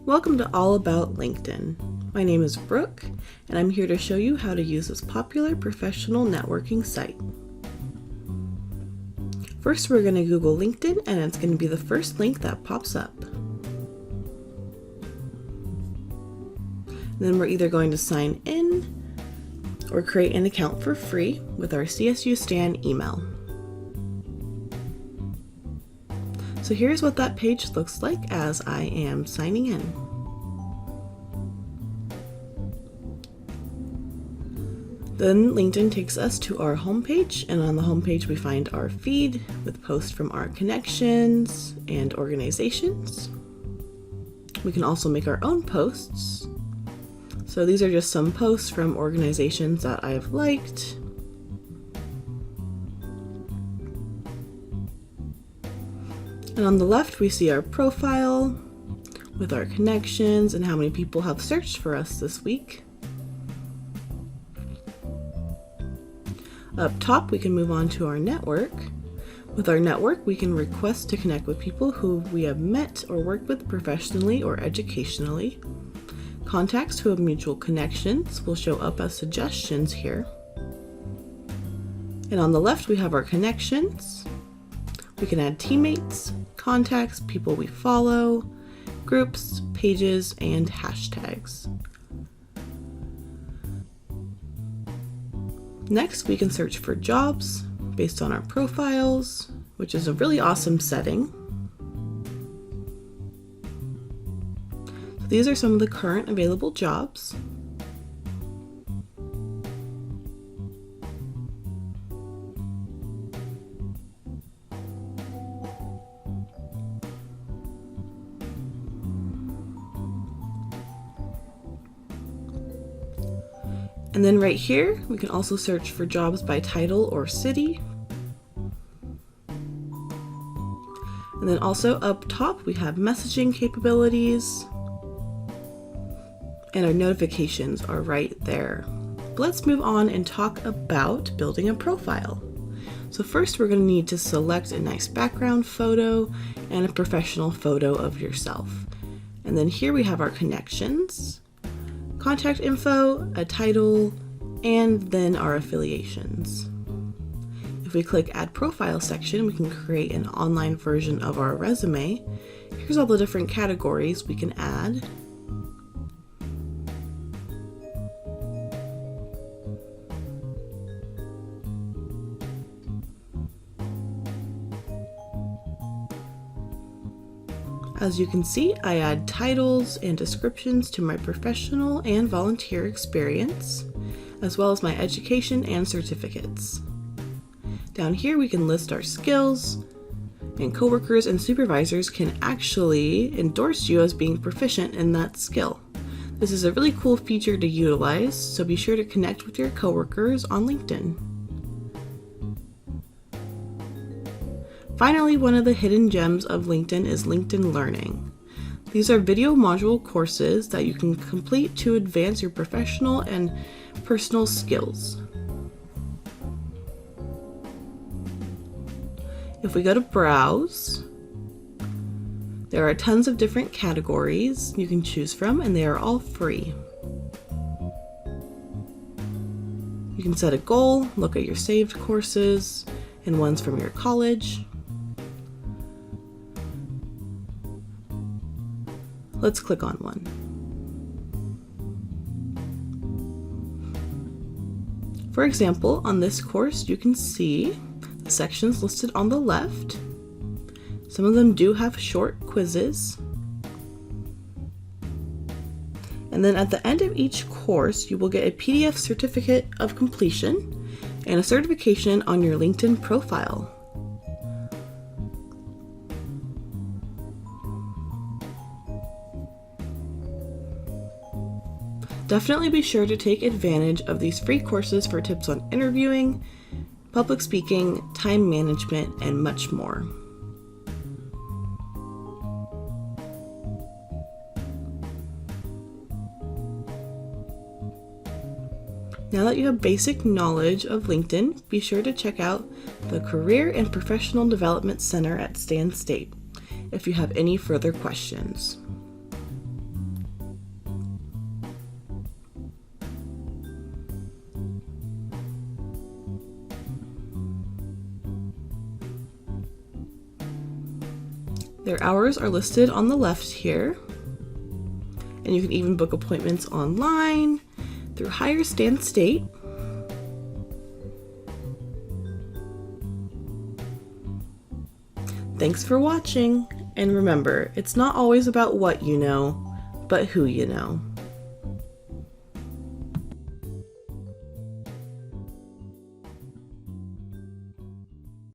Welcome to All About LinkedIn. My name is Brooke, and I'm here to show you how to use this popular professional networking site. First, we're going to Google LinkedIn, and it's going to be the first link that pops up. Then we're either going to sign in or create an account for free with our CSU Stan email. So here's what that page looks like as I am signing in. Then LinkedIn takes us to our homepage, and on the homepage we find our feed with posts from our connections and organizations. We can also make our own posts. So these are just some posts from organizations that I've liked. And on the left, we see our profile with our connections and how many people have searched for us this week. Up top, we can move on to our network. With our network, we can request to connect with people who we have met or worked with professionally or educationally. Contacts who have mutual connections will show up as suggestions here. And on the left, we have our connections. We can add teammates, contacts, people we follow, groups, pages, and hashtags. Next, we can search for jobs based on our profiles, which is a really awesome setting. So these are some of the current available jobs. And then right here, we can also search for jobs by title or city. And then also up top, we have messaging capabilities. And our notifications are right there. But let's move on and talk about building a profile. So first, we're going to need to select a nice background photo and a professional photo of yourself. And then here we have our connections, contact info, a title, and then our affiliations. If we click Add Profile section, we can create an online version of our resume. Here's all the different categories we can add. As you can see, I add titles and descriptions to my professional and volunteer experience, as well as my education and certificates. Down here we can list our skills, and coworkers and supervisors can actually endorse you as being proficient in that skill. This is a really cool feature to utilize, so be sure to connect with your coworkers on LinkedIn. Finally, one of the hidden gems of LinkedIn is LinkedIn Learning. These are video module courses that you can complete to advance your professional and personal skills. If we go to Browse, there are tons of different categories you can choose from, and they are all free. You can set a goal, look at your saved courses, and ones from your college. Let's click on one. For example, on this course, you can see the sections listed on the left. Some of them do have short quizzes. And then at the end of each course, you will get a PDF certificate of completion and a certification on your LinkedIn profile. Definitely be sure to take advantage of these free courses for tips on interviewing, public speaking, time management, and much more. Now that you have basic knowledge of LinkedIn, be sure to check out the Career and Professional Development Center at Stan State if you have any further questions. Their hours are listed on the left here. And you can even book appointments online through Hire Stan State. Thanks for watching, and remember, it's not always about what you know, but who you know.